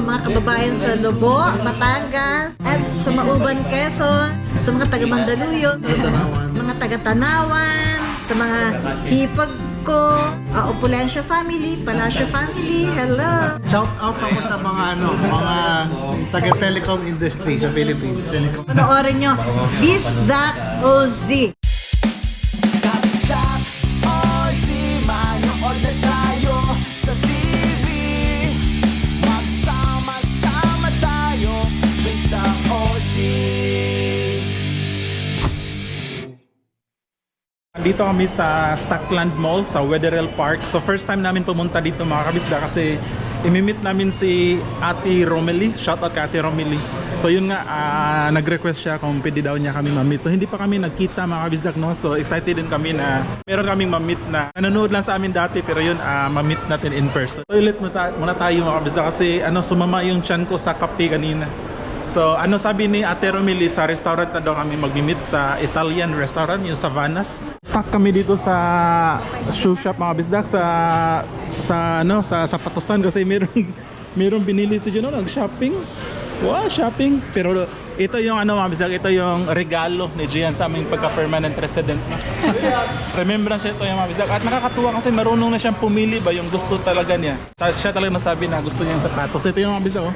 mga kababayan sa Lobo, Batangas, at sa Mauban, Quezon, sa mga taga Mandaluyong, mga taga Tanawan, sa mga hipag ko, Opulensya family, Palacio family, hello! Shout out ako sa mga mga taga-telecom industry sa Philippines. Panoorin nyo, Bisdak OZ. Dito kami sa Stockland Mall sa Wetherell Park. So first time namin pumunta dito mga kabisda kasi imimit namin si Ate Romely. Shoutout kay Ate Romely. So yun nga, nag-request siya kung pwede daw niya kami ma-meet. So hindi pa kami nagkita mga kabisda, no? So excited din kami na meron kaming ma-meet na nanonood lang sa amin dati, pero yun, ma-meet natin in person. Toilet muna tayo mga kabisda kasi sumama yung tiyan ko sa kape kanina. So sabi ni Ate Romely, sa restaurant na daw kami mag-meet sa Italian restaurant, yung Savannah's. Stuck kami dito sa shoe shop mga bisdak sa sapatusan kasi merong binili si Juno, nag-shopping. Wow, shopping. Pero ito yung mga bisdak, ito yung regalo ni Gian sa aming pagka-permanent resident. Remembrance ito yung mga bisdak. At nakakatuwa kasi marunong na siyang pumili ba yung gusto talaga niya. Siya talaga nasabi na gusto niya yung sapatos. Ito yung mga bisdak, oh.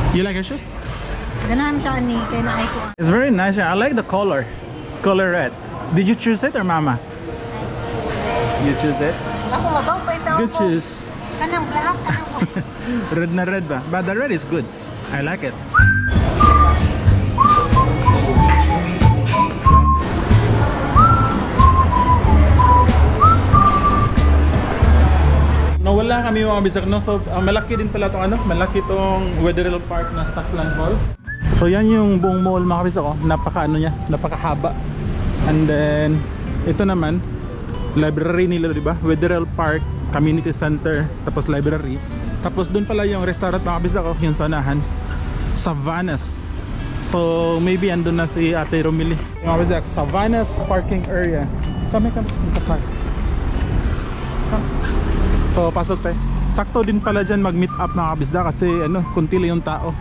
You like her shoes? Ganahan siya ni kay naay ko. It's very nice. I like the color red. Did you choose it or mama? You choose it? Ako mabaw pa ito. Good choose. Kanang black, kanang Red na red ba? But the red is good. I like it. Nawala kami mga bisag, no? So malaki din pala itong malaki itong Wetherell Park na Stockland Mall. So yan yung buong mall mga bisag, napakahaba. And then ito naman library nila, di ba? Wetherell Park Community Center, tapos library. Tapos doon pala yung restaurant mga bisag, yung sanahan, Savannah's. So maybe andun na si Ate Romely. Mga bisag, Savannah's parking area. Kami sa park. So pasok tayo. Sakto din pala dyan mag-meet up mga kabisda kasi kunti lang yung tao.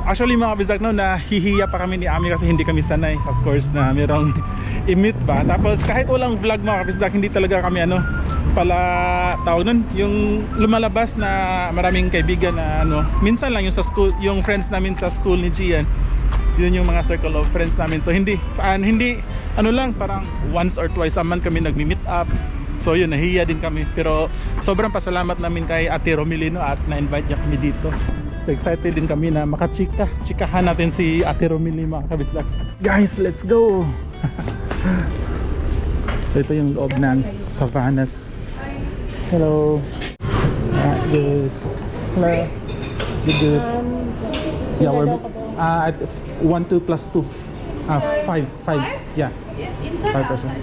Actually mga kabisda, nahihiya pa kami ni Ami kasi hindi kami sanay, of course, na merong i-meet ba. Tapos kahit walang vlog mga kabisda, hindi talaga kami pala tawag nun, yung lumalabas na maraming kaibigan na minsan lang yung sa school, yung friends namin sa school ni Gian. Yun yung mga circle of friends namin. So hindi lang, parang once or twice a month kami nagmi-meet up. So yun, nahiya din kami. Pero sobrang pasalamat namin kay Ate Romely at na-invite niya kami dito. So excited din kami na chikahan natin si Ate Romely mga kabisdak. Guys, let's go! So ito yung loob ng Savannah's. Hello! Yes. Hello! Good. Yeah, we're 1, 2 plus 2. 5. Yeah. Inside 5%.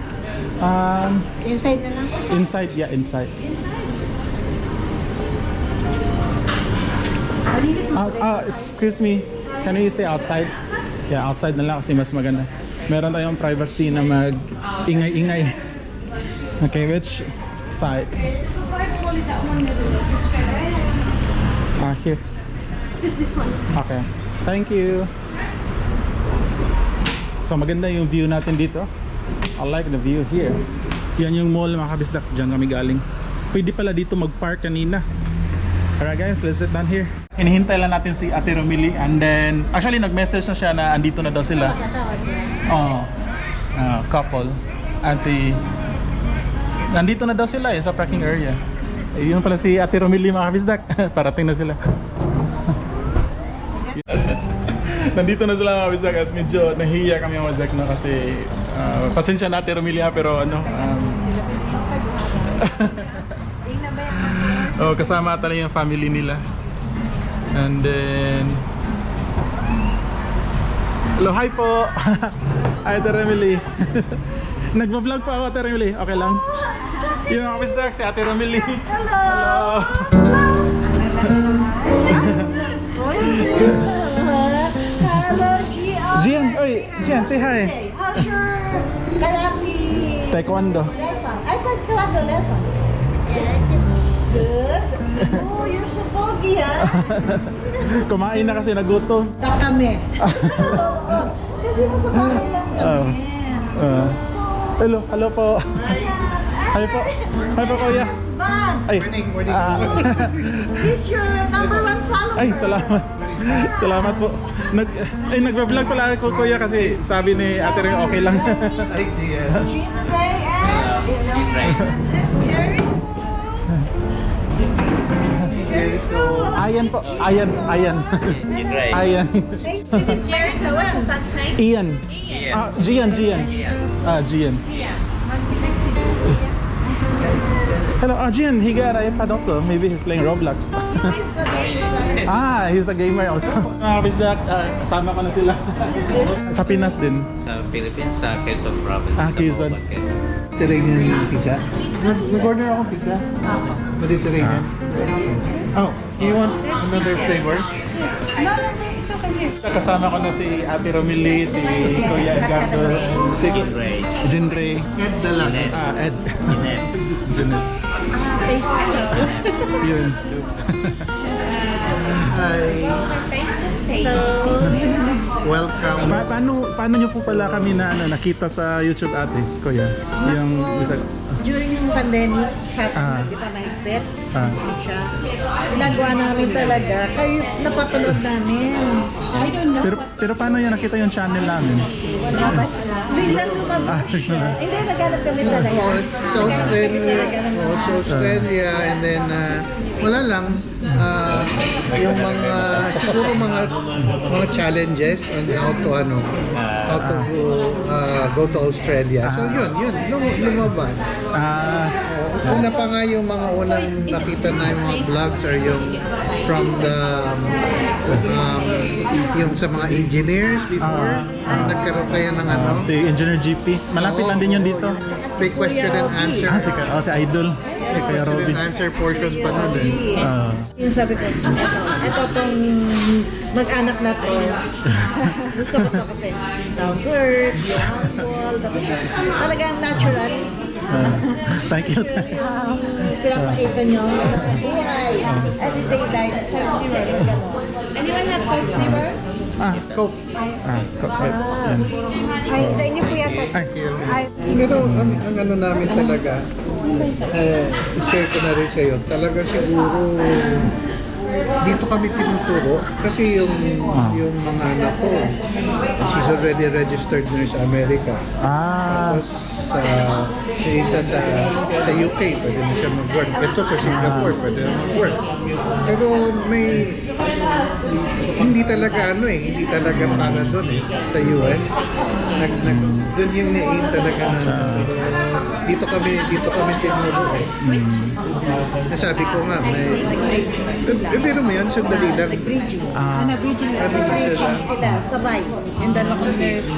Inside na lang. Inside, yeah, inside. Excuse me, can you stay outside? Yeah, outside na lang kasi mas maganda. Meron tayong privacy na mag-ingay-ingay. Okay, which side? Here. Just this one. Okay, thank you. So maganda yung view natin dito. I like the view here. Yan yung mall mga kabisdak, dyan kami galing. Pwede pala dito mag-park kanina. Alright guys, let's sit down here. Hinihintay lang natin si Ate Romely, and then actually nag-message na siya na andito na daw sila. Couple. Nandito na daw sila sa parking area. Yun pala si Ate Romely mga kabisdak. Parating na sila. Nandito na sila mga kabisdak at medyo nahiya kami mga kabisdak na kasi pasensya na Ate Romely pero kasama talaga yung family nila. And then hello, hi po. Hi Ate Romely. Nagvo-vlog pa ako Ate Romely, okay lang? Yung mga kabisdak, si Ate Romely. Hello. Hello, Gian. Gian, oy, Gian, say hi. How's your karate Taekwondo. lesson? I taekwondo lesson. Good. Oh, you're so foggy, huh? Kumain na kasi nagutom. Taka kami. Kasi nasa bahay lang kami. Hello po. Hi po. Hi po kuya. Van, Ay. ah, he's your number one follower. ay, salamat. Salamat po. Nagba-vlog pala ako kuya kasi sabi ni Ate Ring okay lang. Ay, Gia. Gina Ray and Jericho. Ayan po. Ayan. Ayan. This is Jericho. What's your son's name? Ian. Gian. Gian. Hello, Gian. He got an iPad also. Maybe he's playing Roblox. He's a gamer also. Bisdak, kasama ko na sila. Sa Pinas din. Sa Philippines, sa Quezon Province. Quezon. Sa Quezon. Mediterranean pizza. Nag-order ako pizza. Mediterranean. Oh, you want another flavor? Kasama ko na si Ate Romilly, si Kuya Edgardo, si Ray. Jin Ray. Ed na lang. Ed. Jeanette. Jeanette. Yun. Hi. Welcome. Paano nyo po pala kami nakita sa YouTube ate, Kuya? Yung isa. During yung pandemic, sa di pa mahigpit, siya. Ginagawa namin talaga, kayo napapanood namin. Pero paano yan nakita yung channel namin? Biglang lumabas siya. Hindi, naghanap kami talaga. Sa Australia, sa Australia, and then wala lang yung mga siguro mga challenges on how to go to Australia. So yun lumabas. Una pa nga yung mga unang nakita na yung mga vlogs or yung from the yung sa mga engineers before nagkaroon kayo ng Si Engineer GP. Malapit lang din yun dito. Free question and answer. Si Idol. Si Kuya Question Robin. and answer portion pa nun eh. Yung sabi ko, ito tong mag-anak na to. Gusto ko to kasi down to earth, yung humble, tapos talagang natural. Thank you. Pinapakita nyo sa buhay, everyday life, Anyone have Coke Zero? Coke. Coke. Yan. Ay, sa inyo po yata. Pero ang ano namin talaga, share ko na rin sa'yo, talaga siguro dito kami tinuturo kasi yung mga anak ko, she's already registered nurse sa Amerika. Tapos sa isa sa UK, pwede na siya mag-work. Ito sa Singapore, pwede na mag-work. Pero hindi talaga hindi talaga para doon sa US. Doon yung ni-aim talaga na dito kami tinuro Nasabi ko nga, pero mo yun, sandali lang. Nag-bridging sila, sabay. And then ako nurse.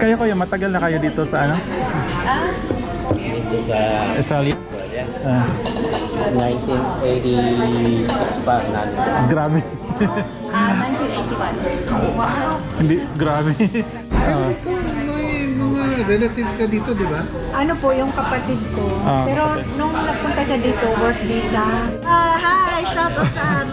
Kayo kuya, matagal na kayo dito sa ano? Dito sa Australia? Australia. 1986 pa namin. Grabe. 1981. Hindi, grabe. May mga relatives ka dito, di ba? Ano po, yung kapatid ko. Pero okay. nung nagpunta siya dito, work visa. Hi! Shoutout sa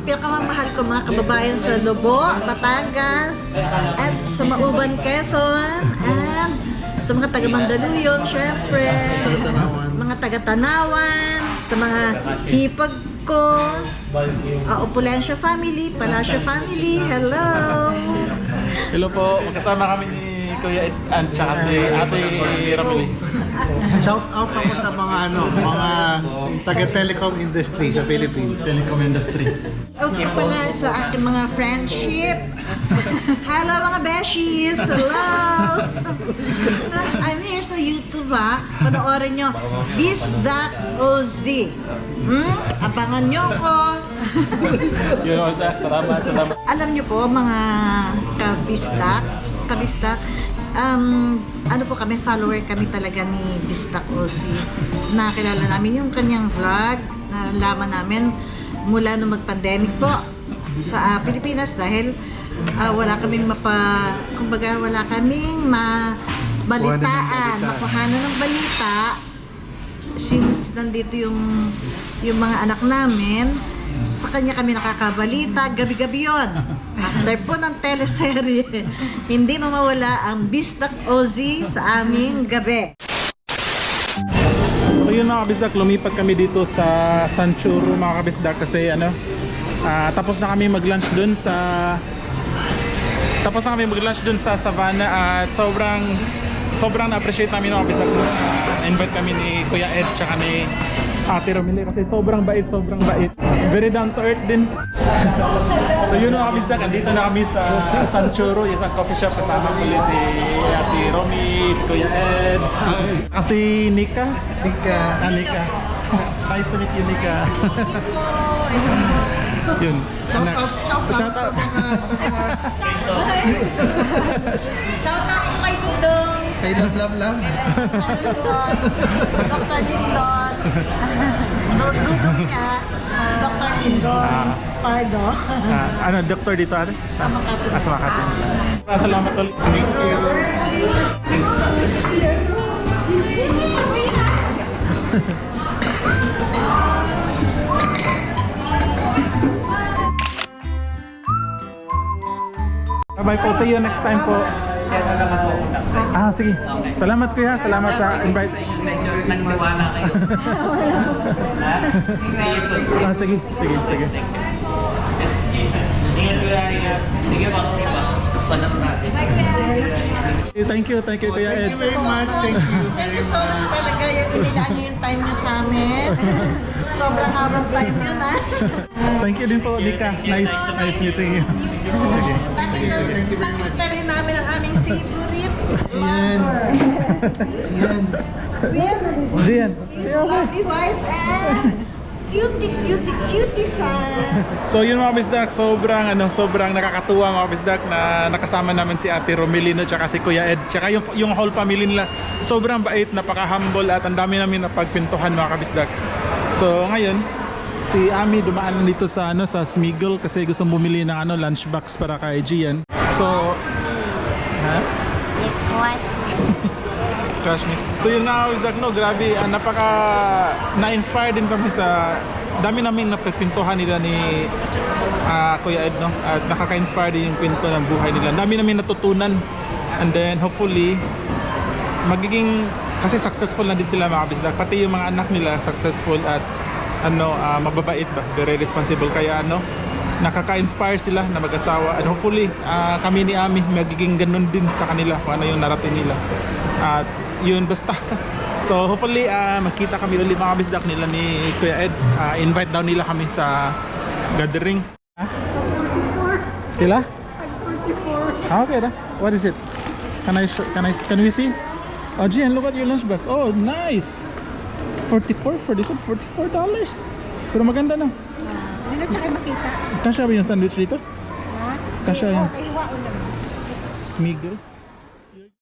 pinakamamahal ko mga kababayan sa Lobo, Batangas, at sa Mauban, Quezon, and sa mga taga Mandaluyong, syempre, mga taga Tanawan, sa mga hipag ko, Opulensya family, Palacio family, hello! Hello po, magkasama kami ni Kuya Ed and saka si Ate Romilly. Shout out ako sa mga mga taga-telecom industry sa Philippines. Telecom industry. Okay pala sa aking mga friendship. Hello mga beshies! Hello! I'm here sa YouTube Panoorin nyo. Bisdak OZ. Abangan nyo ko. Yun, salamat. Alam nyo po mga kabisdak, ano po kami, follower kami talaga ni Bisdak OZ. Nakilala namin yung kanyang vlog, nalaman namin mula nung mag-pandemic po sa Pilipinas dahil wala kaming kumbaga wala kaming mabalitaan, makuhanan ng balita since nandito yung mga anak namin, sa kanya kami nakakabalita, gabi-gabi yon. After po ng teleserye, hindi mawawala ang Bisdak Ozzy sa aming gabi. So yun mga kabisdak, lumipat kami dito sa Sanchuro mga kabisdak kasi tapos na kami mag-lunch dun sa Savannah at sobrang na-appreciate namin mga kabisdak. Invite kami ni Kuya Ed tsaka ni Ate Romili kasi sobrang bait. Very down to earth din. So yun mga kabisdak, andito na kami sa Sanchuro, isang coffee shop. Kasama ko ulit si Ate Romy, si Kuya Ed, kasi Nika. Nika. Nice to meet you, Nika. Yun. Shout out sa mga Shout out to kay Dudong. kay Lam. Dr. Lindon. Dudong niya, si Dr. Lindon. Pardo. Ano, doktor dito ate? Sa Makati. Sa Makati. Salamat ulit. Thank you. Bye po. See you next time po. Sige. Salamat kuya. Salamat sa invite. Nagtiwala kayo. Sige. Ingat ko yan. Sige ba? Panas natin. Thank you Kuya Ed. Thank you very much. Thank you Thank very you so much much. talaga yung inilaan niyo yung time niyo sa amin. Sobrang habang time yun Thank you din po Nika. Nice meeting you. Sige. Thank you very much. Nakita rin namin ang aming favorite Yan. with Jian. his lovely wife and cutie son. So yun mga bisdak, sobrang nakakatuwa mga bisdak na nakasama namin si Ate Romelino tsaka si Kuya Ed tsaka yung whole family nila. Sobrang bait, napaka-humble at ang dami namin napagpintuhan mga kabisdak. So ngayon, si Ami dumaan dito sa Smiggle kasi gusto bumili ng lunchbox para kay Gian. So Crush me. So yun na, Isaac, grabe, napaka na-inspire din kami sa dami namin napagpintuhan nila ni Kuya Ed, at nakaka-inspire din yung kwento ng buhay nila. Dami namin natutunan, and then hopefully magiging, kasi successful na din sila mga kabisdak, pati yung mga anak nila successful at mababait ba, very responsible, kaya nakaka-inspire sila na mag-asawa, and hopefully kami ni Ami magiging ganun din sa kanila kung ano yung narating nila. At yun basta. So hopefully makita kami ulit mga bisdak nila ni Kuya Ed. Invite daw nila kami sa gathering. Kila? Okay na. What is it? Can we see? Oh Gian, look at your lunchbox. Oh nice. 44 for this one, $44. Pero maganda na. Ano tsaka makita? Kasya ba yung sandwich dito? Ha? Kasya yan. Kaiwa ulam. Smiggle.